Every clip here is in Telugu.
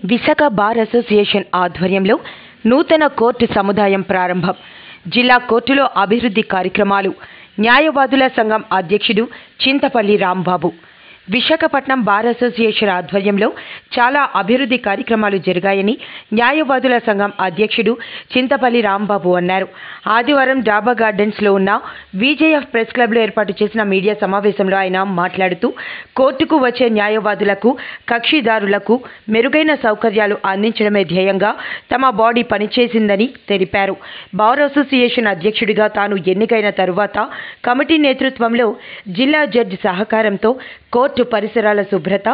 విశాఖ బార్ అసోసియేషన్ ఆధ్వర్యంలో నూతన కోర్టు సముదాయం ప్రారంభం. జిల్లా కోర్టులో అభివృద్ధి కార్యక్రమాలు. న్యాయవాదుల సంఘం అధ్యక్షుడు చింతపల్లి రాంబాబు. విశాఖపట్నం బార్ అసోసియేషన్ ఆధ్వర్యంలో చాలా అభివృద్ధి కార్యక్రమాలు జరిగాయని న్యాయవాదుల సంఘం అధ్యక్షుడు చింతపల్లి రాంబాబు అన్నారు. ఆదివారం డాబా గార్డెన్స్లో ఉన్న విజేఎఫ్ ప్రెస్ క్లబ్లో ఏర్పాటు చేసిన మీడియా సమావేశంలో ఆయన మాట్లాడుతూ కోర్టుకు వచ్చే న్యాయవాదులకు, కక్షిదారులకు మెరుగైన సౌకర్యాలు అందించడమే ధ్యేయంగా తమ బాడీ పనిచేసిందని తెలిపారు. బార్ అసోసియేషన్ అధ్యక్షుడిగా తాను ఎన్నికైన తరువాత కమిటీ నేతృత్వంలో జిల్లా జడ్జి సహకారంతో కోర్టు పరిసరాల శుభ్రత,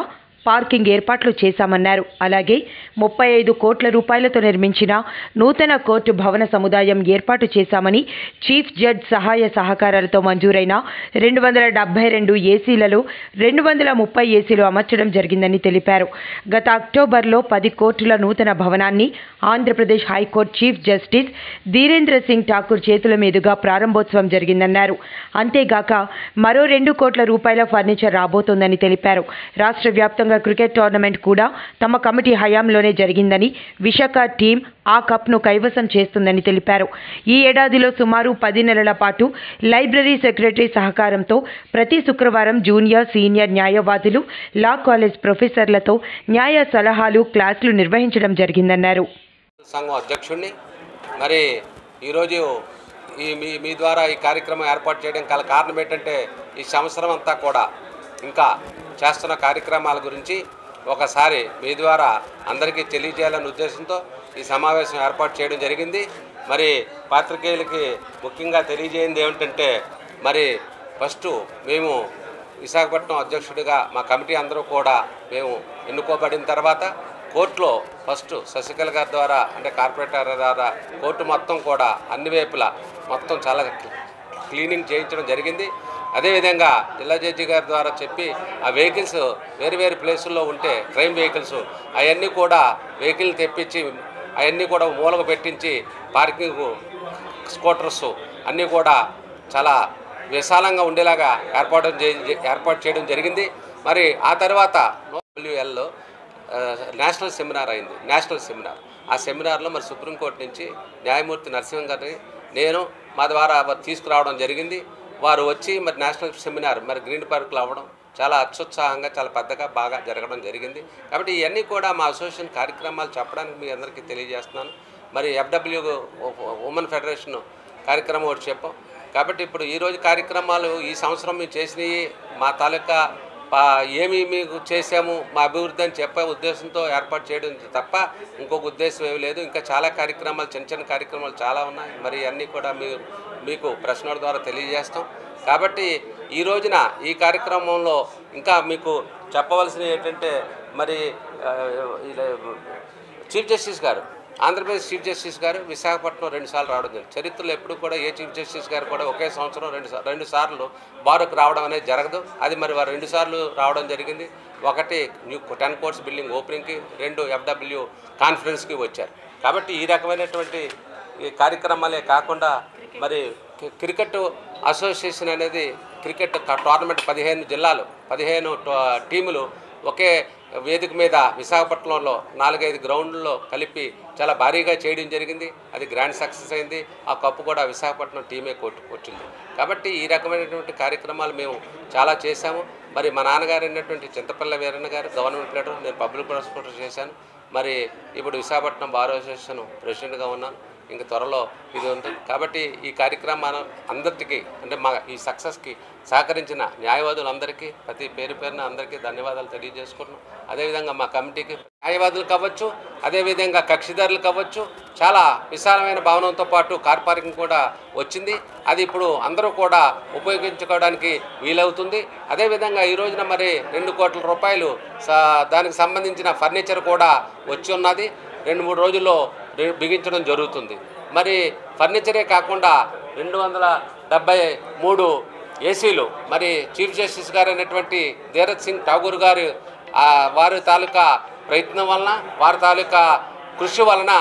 పార్కింగ్ ఏర్పాట్లు చేశామన్నారు. అలాగే 35 కోట్ల రూపాయలతో నిర్మించిన నూతన కోర్టు భవన సముదాయం ఏర్పాటు చేశామని, చీఫ్ జడ్జ్ సహాయ సహకారాలతో మంజూరైన 272 ఏసీలలో 230 ఏసీలు అమర్చడం జరిగిందని తెలిపారు. గత అక్టోబర్లో 10 కోర్టుల నూతన భవనాన్ని Andhra Pradesh high court chief justice Dhirendra Singh Thakur చేతుల మీదుగా ప్రారంభోత్సవం జరిగిందన్నారు. అంతేగాక మరో 2 కోట్ల రూపాయల ఫర్నిచర్ రాబోతోందని తెలిపారు. రాష్ట్ర వ్యాప్తంగా క్రికెట్ టోర్నమెంట్ కూడా తమ కమిటీ హయాంలోనే జరిగిందని, విశాఖ టీం ఆ కప్ను కైవసం చేస్తుందని తెలిపారు. ఈ ఏడాదిలో సుమారు 10 నెలల పాటు లైబ్రరీ సెక్రటరీ సహకారంతో ప్రతి శుక్రవారం జూనియర్, సీనియర్ న్యాయవాదులు, లా కాలేజ్ ప్రొఫెసర్లతో న్యాయ సలహాలు, క్లాసులు నిర్వహించడం జరిగిందన్నారు. సంఘం అధ్యక్షుడిని మరి ఈరోజు మీ ద్వారా ఈ కార్యక్రమం ఏర్పాటు చేయడం గల కారణం ఏంటంటే ఈ సంవత్సరం అంతా కూడా ఇంకా చేస్తున్న కార్యక్రమాల గురించి ఒకసారి మీ ద్వారా అందరికీ తెలియజేయాలనే ఉద్దేశంతో ఈ సమావేశం ఏర్పాటు చేయడం జరిగింది. మరి పాత్రికేయులకి ముఖ్యంగా తెలియజేయండి ఏమిటంటే, మరి ఫస్ట్ మేము విశాఖపట్నం అధ్యక్షుడిగా మా కమిటీ అందరూ కూడా మేము ఎన్నుకోబడిన తర్వాత కోర్టులో ఫస్ట్ శశికళ గారి ద్వారా, అంటే కార్పొరేటర్ ద్వారా కోర్టు మొత్తం కూడా అన్ని వైపులా మొత్తం చాలా క్లీనింగ్ చేయించడం జరిగింది. అదేవిధంగా జిల్లా జడ్జి గారి ద్వారా చెప్పి ఆ వెహికల్స్ వేరు వేరు ప్లేసుల్లో ఉంటే క్రైమ్ వెహికల్స్ అవన్నీ కూడా వెహికల్ తెప్పించి అవన్నీ కూడా మూలకు పెట్టించి పార్కింగ్ స్కూటర్స్ అన్నీ కూడా చాలా విశాలంగా ఉండేలాగా ఏర్పాటు చేయడం జరిగింది. మరి ఆ తర్వాత WLలో నేషనల్ సెమినార్ అయింది. నేషనల్ సెమినార్, ఆ సెమినార్లో మరి సుప్రీంకోర్టు నుంచి న్యాయమూర్తి నరసింహన్ గారిని నేను మా ద్వారా తీసుకురావడం జరిగింది. వారు వచ్చి మరి నేషనల్ సెమినార్ మరి గ్రీన్ పార్క్లో అవ్వడం చాలా అత్యుత్సాహంగా, చాలా పెద్దగా బాగా జరగడం జరిగింది. కాబట్టి ఇవన్నీ కూడా మా అసోసియేషన్ కార్యక్రమాలు చెప్పడానికి మీ అందరికీ తెలియజేస్తున్నాను. మరి FW ఉమెన్ ఫెడరేషన్ కార్యక్రమం ఒకటి చెప్పాం. కాబట్టి ఇప్పుడు ఈరోజు కార్యక్రమాలు ఈ సంవత్సరం మేము చేసినవి మా తాలూకా ఏమి మీకు చేసాము మా అభివృద్ధి అని చెప్పే ఉద్దేశంతో ఏర్పాటు చేయడం తప్ప ఇంకొక ఉద్దేశం ఏమీ లేదు. ఇంకా చాలా కార్యక్రమాలు, చిన్న చిన్న కార్యక్రమాలు చాలా ఉన్నాయి. మరి అన్నీ కూడా మీకు ప్రశ్నల ద్వారా తెలియజేస్తాం. కాబట్టి ఈ రోజున ఈ కార్యక్రమంలో ఇంకా మీకు చెప్పవలసినవి ఏంటంటే, మరి చీఫ్ జస్టిస్ గారు, ఆంధ్రప్రదేశ్ చీఫ్ జస్టిస్ గారు విశాఖపట్నం 2 సార్లు రావడం జరిగింది. చరిత్రలో ఎప్పుడు కూడా ఏ చీఫ్ జస్టిస్ గారు కూడా ఒకే సంవత్సరం 2 సార్లు బారుకు రావడం అనేది జరగదు. అది మరి వారు 2 సార్లు రావడం జరిగింది. ఒకటి న్యూ 10 కోర్ట్స్ బిల్డింగ్ ఓపెనింగ్కి, 2 FW కాన్ఫరెన్స్కి వచ్చారు. కాబట్టి ఈ రకమైనటువంటి ఈ కార్యక్రమాలే కాకుండా మరి క్రికెట్ అసోసియేషన్ అనేది క్రికెట్ టోర్నమెంట్ 15 జిల్లాలు, 15 టీములు ఒకే వేదిక మీద విశాఖపట్నంలో 4-5 గ్రౌండ్లలో కలిపి చాలా భారీగా చేయడం జరిగింది. అది గ్రాండ్ సక్సెస్ అయింది. ఆ కప్పు కూడా విశాఖపట్నం టీమే కొట్టింది. కాబట్టి ఈ రకమైనటువంటి కార్యక్రమాలు మేము చాలా చేశాము. మరి మా నాన్నగారు అయినటువంటి చింతపల్లి వీరన్న గారు గవర్నమెంట్ లీడర్, నేను పబ్లిక్ ప్రాసిక్యూటర్ చేశాను. మరి ఇప్పుడు విశాఖపట్నం బార్ అసోసియేషన్ ప్రెసిడెంట్గా ఉన్నాను. ఇంక త్వరలో ఇది ఉంటుంది. కాబట్టి ఈ కార్యక్రమాన్ని అందరికీ, అంటే మా ఈ సక్సెస్కి సహకరించిన న్యాయవాదులందరికీ ప్రతి పేరున అందరికీ ధన్యవాదాలు తెలియజేసుకుంటున్నాం. అదేవిధంగా మా కమిటీకి న్యాయవాదులు కావచ్చు, అదేవిధంగా కక్షిదారులు కావచ్చు, చాలా విశాలమైన భవనంతో పాటు కార్ పార్కింగ్ కూడా వచ్చింది. అది ఇప్పుడు అందరూ కూడా ఉపయోగించుకోవడానికి వీలవుతుంది. అదేవిధంగా ఈ రోజున మరి 2 కోట్ల రూపాయలు దానికి సంబంధించిన ఫర్నిచర్ కూడా వచ్చి ఉన్నది. 2-3 రోజుల్లో బిగించడం జరుగుతుంది. మరి ఫర్నిచరే కాకుండా 273 ఏసీలు మరి చీఫ్ జస్టిస్ గారు అయినటువంటి ధీరజ్ సింగ్ ఠాకూర్ గారు వారి తాలూకా ప్రయత్నం వలన, వారి తాలూకా కృషి వలన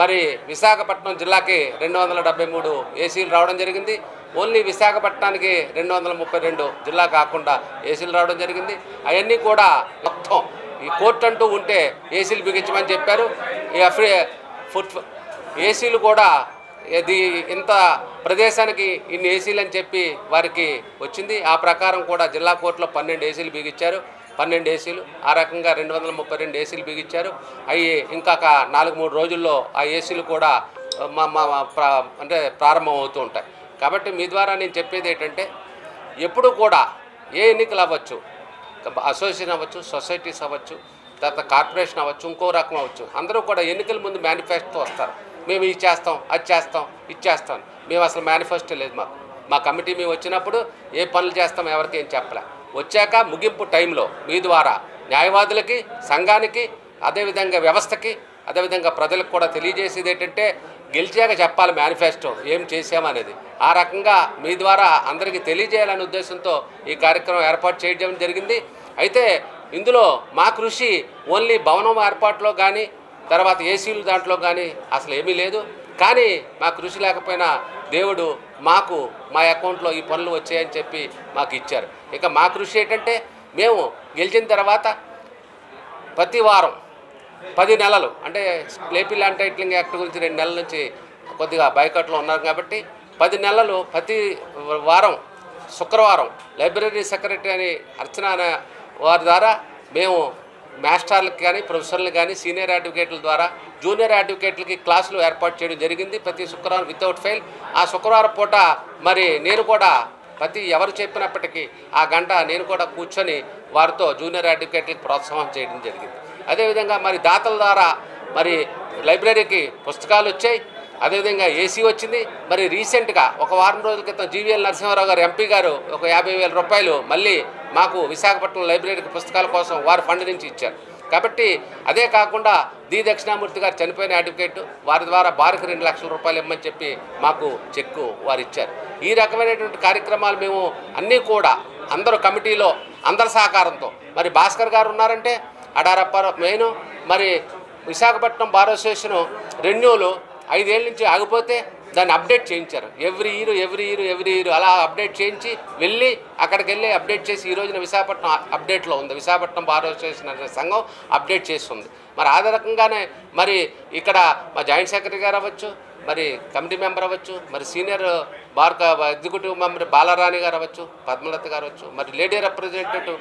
మరి విశాఖపట్నం జిల్లాకి 273 ఏసీలు రావడం జరిగింది. ఓన్లీ విశాఖపట్నానికి 232 జిల్లా కాకుండా ఏసీలు రావడం జరిగింది. అవన్నీ కూడా మొత్తం ఈ కోర్టు అంటూ ఉంటే ఏసీలు బిగించమని చెప్పారు. ఈ ఏసీలు కూడా ఇది ఇంత ప్రదేశానికి ఇన్ని ఏసీలు అని చెప్పి వారికి వచ్చింది. ఆ ప్రకారం కూడా జిల్లా కోర్టులో 12 ఏసీలు బిగించారు. 12 ఏసీలు ఆ రకంగా 232 ఏసీలు బిగించారు. అవి ఇంకా 4-3 రోజుల్లో ఆ ఏసీలు కూడా అంటే ప్రారంభం అవుతూ ఉంటాయి. కాబట్టి మీ ద్వారా నేను చెప్పేది ఏంటంటే ఎప్పుడు కూడా ఏ ఎన్నికలు అవ్వచ్చు, అసోసియేషన్ అవ్వచ్చు, సొసైటీస్ అవ్వచ్చు, తర్వాత కార్పొరేషన్ అవ్వచ్చు, ఇంకో రకం అవ్వచ్చు, అందరూ కూడా ఎన్నికల ముందు మేనిఫెస్టో వస్తారు. మేము ఇది చేస్తాం, అది చేస్తాం, ఇది చేస్తాం. మేము అసలు మేనిఫెస్టో లేదు మాకు. మా కమిటీ మేము వచ్చినప్పుడు ఏ పనులు చేస్తాం ఎవరికి ఏం చెప్పలే. వచ్చాక ముగింపు టైంలో మీ ద్వారా న్యాయవాదులకి, సంఘానికి, అదేవిధంగా వ్యవస్థకి, అదేవిధంగా ప్రజలకు కూడా తెలియజేసేది ఏంటంటే గెలిచాక చెప్పాలి మేనిఫెస్టో ఏం చేసామనేది. ఆ రకంగా మీ ద్వారా అందరికీ తెలియజేయాలనే ఉద్దేశంతో ఈ కార్యక్రమం ఏర్పాటు చేయడం జరిగింది. అయితే ఇందులో మా కృషి ఓన్లీ భవనం ఏర్పాటులో కానీ, తర్వాత ఏసీలు దాంట్లో కానీ అసలు ఏమీ లేదు. కానీ మా కృషి లేకపోయినా దేవుడు మాకు మా అకౌంట్లో ఈ పనులు వచ్చాయని చెప్పి మాకు ఇచ్చారు. ఇక మా కృషి ఏంటంటే మేము గెలిచిన తర్వాత ప్రతి వారం 10 నెలలు అంటే ఏపీ ల్యాండ్ టైటిలింగ్ యాక్ట్ గురించి 2 నెలల నుంచి కొద్దిగా బైకట్లో ఉన్నారు కాబట్టి 10 నెలలు ప్రతి వారం శుక్రవారం లైబ్రరీ సెక్రటరీ అని అర్చన అనే వారి ద్వారా మేము మాస్టర్లకు కానీ, ప్రొఫెసర్లకు కానీ, సీనియర్ అడ్వకేట్ల ద్వారా జూనియర్ అడ్వకేట్లకి క్లాసులు ఏర్పాటు చేయడం జరిగింది ప్రతి శుక్రవారం వితౌట్ ఫెయిల్. ఆ శుక్రవారం పూట మరి నేను కూడా ఎవరు చెప్పినప్పటికీ ఆ గంట నేను కూడా కూర్చొని వారితో జూనియర్ అడ్వకేట్లకు ప్రోత్సాహం చేయడం జరిగింది. అదేవిధంగా మరి దాతల ద్వారా మరి లైబ్రరీకి పుస్తకాలు వచ్చాయి, అదేవిధంగా ఏసీ వచ్చింది. మరి రీసెంట్గా ఒక వారం రోజుల క్రితం జీవీఎల్ నరసింహారావు గారు ఎంపీ గారు ఒక 50,000 రూపాయలు మళ్ళీ మాకు విశాఖపట్నం లైబ్రరీకి పుస్తకాల కోసం వారి ఫండ్ నుంచి ఇచ్చారు. కాబట్టి అదే కాకుండా ది దక్షిణామూర్తి గారు చనిపోయిన అడ్వకేట్, వారి ద్వారా బారికి 2 లక్షల రూపాయలు ఇవ్వమని చెప్పి మాకు చెక్కు వారు ఇచ్చారు. ఈ రకమైనటువంటి కార్యక్రమాలు మేము అన్నీ కూడా అందరూ కమిటీలో అందరి సహకారంతో, మరి భాస్కర్ గారు ఉన్నారంటే అడారప్ప మెయిన్, మరి విశాఖపట్నం బార్ అసోసియేషన్ రెన్యూలు 5 ఏళ్ళ నుంచి ఆగిపోతే దాన్ని అప్డేట్ చేయించారు. ఎవ్రీ ఇయర్ అలా అప్డేట్ చేయించి వెళ్ళి అక్కడికి వెళ్ళి అప్డేట్ చేసి ఈ రోజున విశాఖపట్నం అప్డేట్లో ఉంది. విశాఖపట్నం బార్ అసోసియేషన్ అనే సంఘం అప్డేట్ చేస్తుంది. మరి ఆ రకంగానే మరి ఇక్కడ మా జాయింట్ సెక్రటరీ గారు అవ్వచ్చు, మరి కమిటీ మెంబర్ అవ్వచ్చు, మరి సీనియర్ బార్ ఎగ్జిక్యూటివ్ మెంబర్ బాలరాణి గారు అవ్వచ్చు, పద్మలత గారు అవ్వచ్చు, మరి లేడీ రిప్రజెంటేటివ్